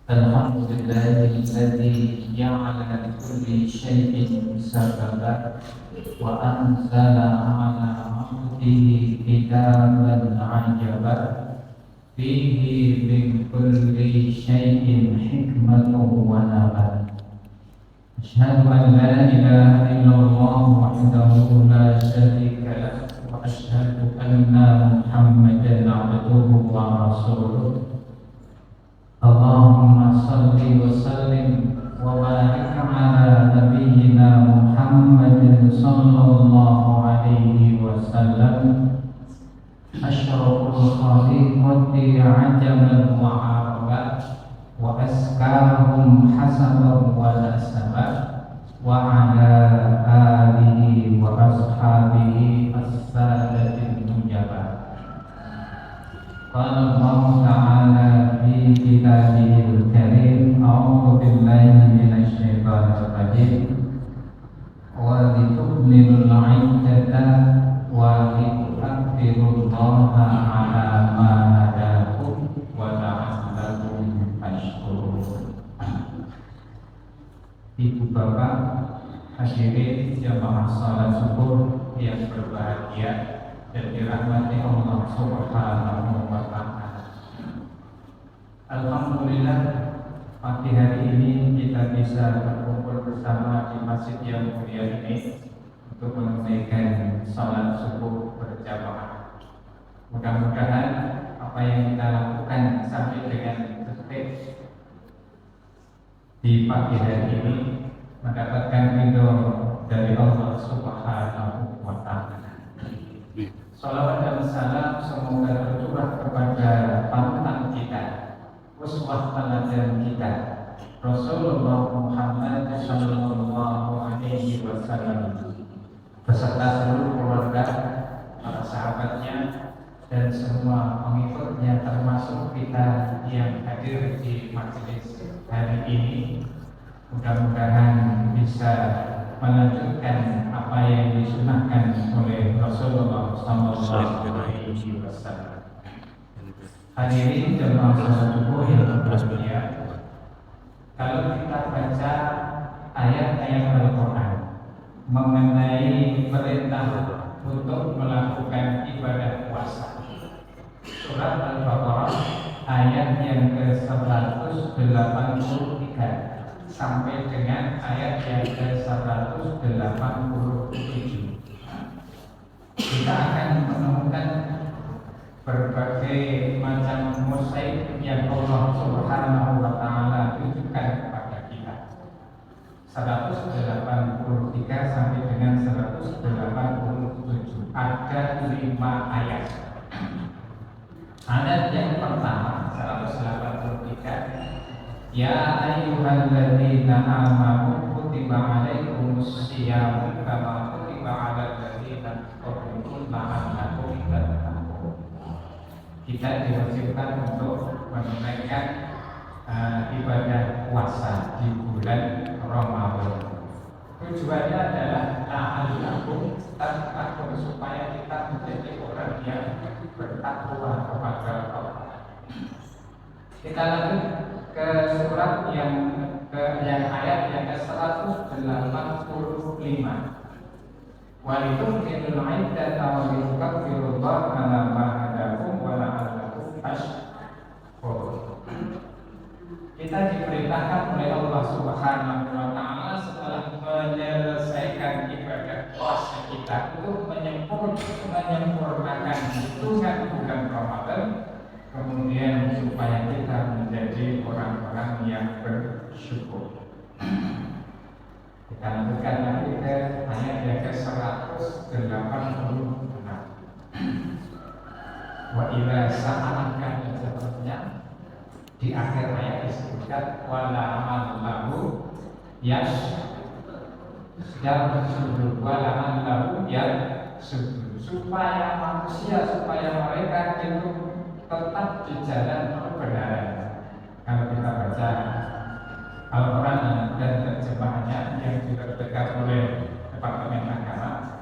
الحمد لله الذي جعل لكل شيء سببا وأنزل على عبده كتابا عجبا فيه من كل شيء حكمة ونبأ. أشهد أن لا إله إلا الله وحده لا شريك له وأشهد أن محمدا عبده ورسوله. اللهم صل وسلم وبارك على نبينا محمد صلى الله عليه وسلم أشرف الخليقة عجبا وعربا وأزكاهم حسبا ونسبا وعلى آله وأصحابه السادة النجبا. قال الله تعالى في كتابه الكريم: أعوذ بالله من الشيطان الرجيم ولتكملوا العدة ولتكبروا الله على ما هداكم ولعلكم تشكرون. Ibu bapak hadirin jamaah salat subuh yang berbahagia dan dirahmati Allah Subhanahu wa Ta'ala. Alhamdulillah, pagi hari ini kita bisa berkumpul bersama di masjid yang mulia ini untuk menunaikan salat subuh berjamaah. Mudah-mudahan apa yang kita lakukan sampai dengan detik di pagi hari ini mendapatkan ridho dari Allah Subhanahu wa Ta'ala. Salawat dan salam semoga tercurah kepada panutan kita, uswah teladan kita, Rasulullah Muhammad sallallahu alaihi wasallam, beserta seluruh keluarga, para sahabatnya, dan semua pengikutnya, termasuk kita yang hadir di majelis hari ini. Mudah-mudahan bisa melanjutkan apa yang disunahkan oleh Rasulullah sallallahu alaihi wasallam. Hadirin jemaah salat subuh yang berbahagia, kalau kita baca ayat-ayat Al-Quran mengenai perintah untuk melakukan ibadah puasa, surat Al-Baqarah ayat yang ke-183 sampai dengan ayat yang ke-187, kita akan menemukan berbagai macam mosaik yang Allah Subhanahu wa Ta'ala tunjukkan kepada kita. 183 sampai dengan 187 ada 5 ayat. Ayat yang pertama 183, Ya ayyuhalladzina amanu kutiba alaikumus syiyamu kama kutiba alal ladzina min qablikum la'allakum tattaqun. Kita diwajibkan untuk menunaikan ibadah puasa di bulan Ramadan. Tujuannya adalah la'allakum tattaqun, supaya kita menjadi orang yang bertakwa kepada Allah. Kita lanjut ke surat yang ayat yang ke-185. Walitumkinul iddata wa litukabbirullaha ala ma hadakum wa la'allakum tashkurun. Kita diperintahkan oleh Allah Subhanahu wa Ta'ala setelah menyelesaikan ibadah puasa kita untuk menyempurnakan hitungan bulan Ramadan, kemudian supaya kita menjadi orang-orang yang bersyukur. Kita lanjutkan lagi ke ayat yang ke-186. Wa idza sa'alaka, seterusnya di akhir ayat disebutkan wala amallahu yasjudu wala amallahu yasjudu, supaya manusia, supaya mereka itu tetap di jalan kebenaran. Kalau kita baca Al-Quran dan terjemahannya yang diterbitkan oleh Departemen Agama,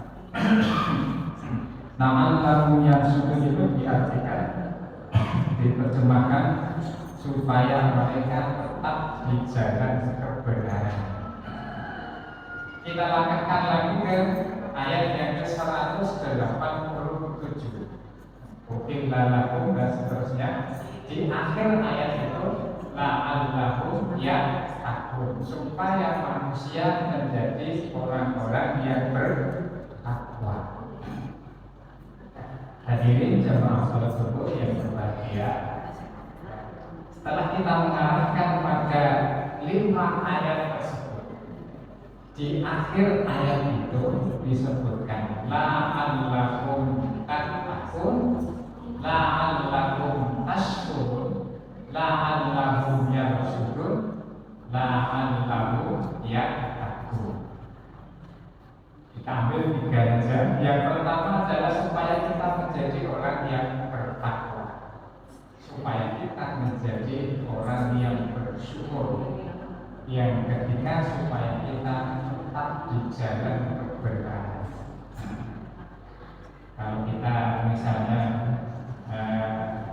nama lagu yang sudah itu diartikan, diterjemahkan supaya mereka tetap di jalan kebenaran. Kita langkahkan lagi ke ayat yang ke-187. Uhilla lakum dan seterusnya. Di akhir ayat itu la'allahum yattaqun, supaya manusia menjadi orang-orang yang bertakwa. Hadirin jemaah salat subuh yang berbahagia, setelah kita mengarahkan pada 5 ayat tersebut, di akhir ayat itu disebutkan la'allahum tattaqun, la'allahum tashkurun, la'allahum yarshudun, la'allahum yattaqun. Kita ambil 3 saja. Yang pertama adalah supaya kita menjadi orang yang bertakwa, supaya kita menjadi orang yang bersyukur. Yang ketiga, supaya kita tetap di jalan kebenaran. Kalau kita misalnya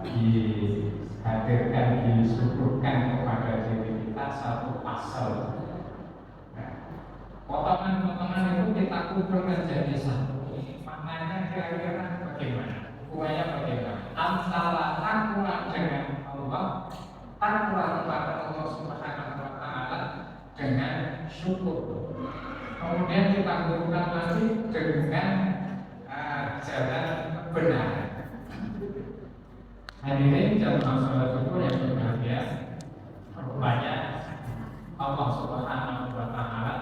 dihadirkan, disuguhkan kepada diri kita satu pasal, potongan-potongan itu kita kumpulkan jadi satu. Maknanya kira-kira bagaimana? Hubungannya bagaimana? Antara takwa dengan Allah, takwa kepada Allah Subhanahu wa Ta'ala dengan syukur. Kemudian kita gabungkan lagi dengan jalan benar. Hadirin jamaah salat subuh yang berbahagia, rupanya Allah Subhanahu wa Ta'ala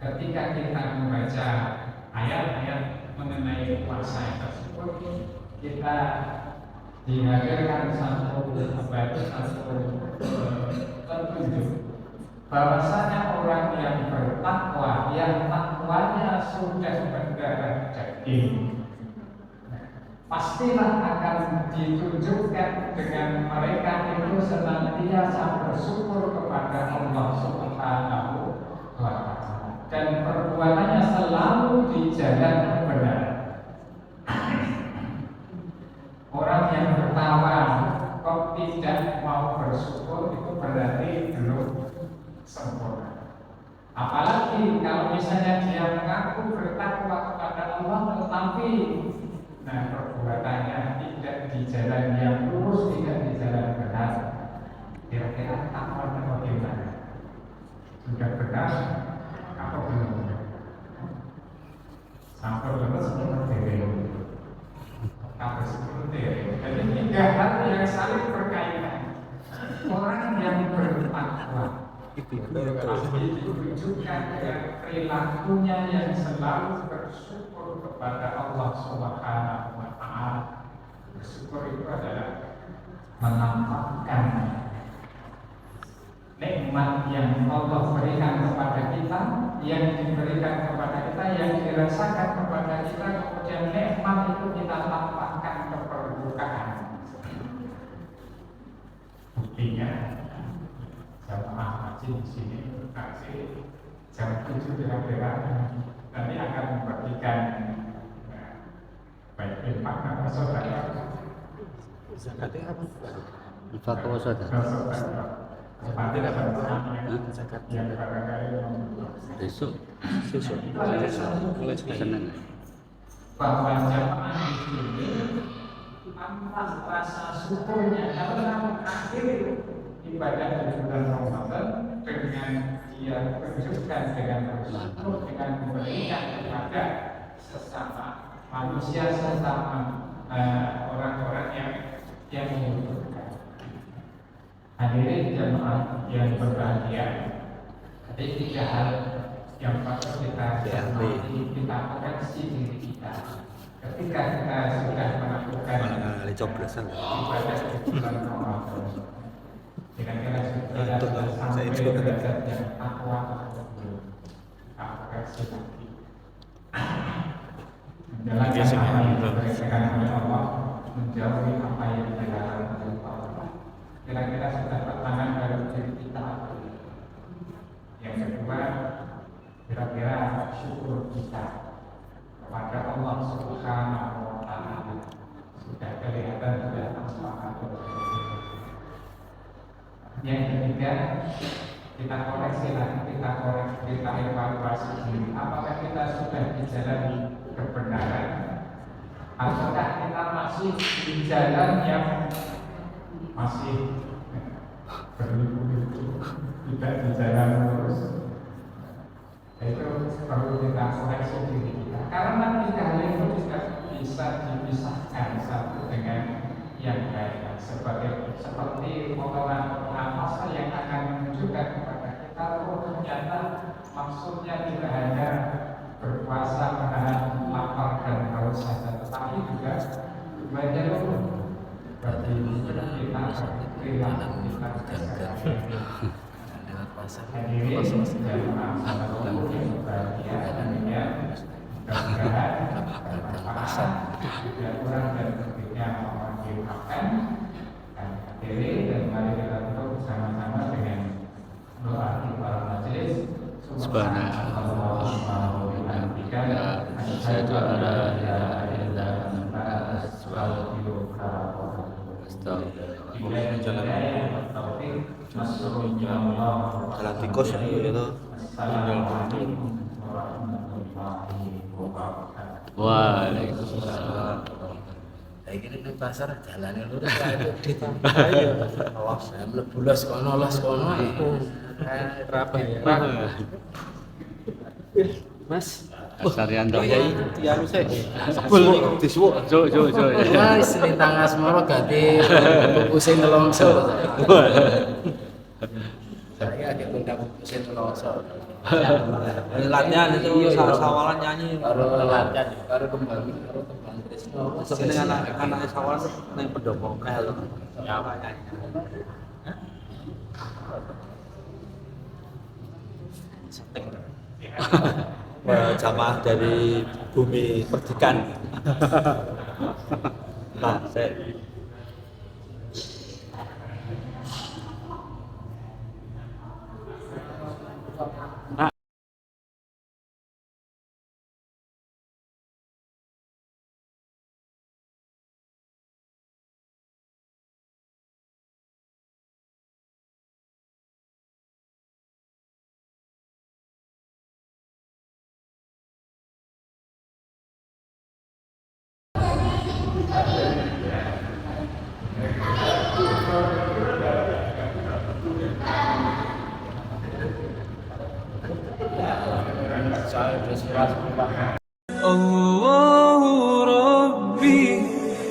ketika kita membaca ayat-ayat mengenai puasa tersebut, kita dihadirkan satu petunjuk bahwasanya orang yang bertakwa, yang takwanya sudah mendarah daging, pastilah akan ditunjukkan dengan mereka itu senantiasa bersyukur kepada Allah Subhanahu wa Ta'ala dan perbuatannya selalu di jalan benar. Orang yang bertawa kok tidak mau bersyukur, itu berarti belum sempurna. Apalagi kalau misalnya dia mengaku bertakwa kepada Allah tetapi perbuatannya tidak di jalan yang lurus, tidak di jalan benar, kira-kira takwanya bagaimana? Sudah benar atau belum? Sampai lulus seperti itu. Sampai seperti itu. Jadi 3 hal yang saling berkaitan. Orang yang bertakwa pasti ditunjukkan dengan perilakunya yang selalu bersyukur kepada Allah Subhanahu wa Ta'ala. Bersyukur itu adalah menampakkan nikmat yang Allah berikan kepada kita, yang diberikan kepada kita, yang dirasakan kepada kita, kemudian nikmat itu kita tampakkan ke permukaan. Buktinya jamaah haji di sini kasih jam 7 kira-kira nanti akan membagikan baik infak atau saudara. Zakatnya apa? Infak atau saudara? Seperti zakat yang barangkali besok mulai Senin. Bahwa jamaah di sini tanpa rasa syukurnya karena akhir ibadah di bulan Ramadan dengan dia tunjukkan dengan bersyukur, dengan memberikan kepada sesama manusia, sesama orang-orang yang membutuhkan. Hadirin jemaah yang berbahagia, ada 3 hal yang patut kita cermati, kita koreksi diri kita. Ketika kita sudah melakukan ibadah di bulan Ramadan, kira-kira sudah sampai derajat yang takwa atau belum, kita koreksi lagi. Menjalankan apa yang diperintahkan oleh Allah, menjauhi apa yang dilarang oleh Allah. Kira-kira sudah bertangan dalam diri kita atau belum? Yang kedua, kira-kira syukur kita kepada Allah Subhanahu wa Ta'ala sudah kelihatan sudah manfaat. Yang ketiga, kita koreksi lagi, kita evaluasi diri. Apakah kita sudah di jalan kebenaran, ataukah kita masih di jalan yang masih berliku-liku, tidak di jalan lurus? Itu perlu kita koreksi diri kita. Karena tiga hal itu tidak bisa dipisahkan satu dengan yang lain. Seperti potongan pasal yang akan menunjukkan kepada kita, ternyata maksudnya tidak hanya berpuasa menahan lapar dan haus saja, tetapi juga banyak bagi kita perilaku kita kesehatan. Hadirin dan masyarakat yang berbahagia, mudah-mudahan bermanfaat, tidak kurang dan lebihnya mohon dimaafkan. Hadirin, dan mari kita tutup bersama-sama dengan doa kifaratul majelis. Subhanallah wa bihamdihi, asyhadu an la ilaha illa anta, astaghfiruka wa atubu ilaik. Jalan tikus itu. Waalaikumsalam. Iki ning pasar jalane lho edit. Ayo. Saya mlebu los kono. Mas Saryanto. Ya lu sih. Sebul disuwuk. Jo. Wis lintang asmara ganti kukusin nelongso. Saya ada kontak kukusin nelongso. Latihan itu sawalan nyanyi Karo latihan karo tembang Trisno. sini anak sawalan nang pendopo mel ya apa nyanyi jamaah dari bumi perdikan. Nah, saya الله ربي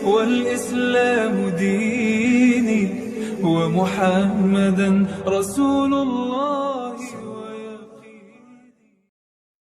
والإسلام ديني ومحمدا رسول الله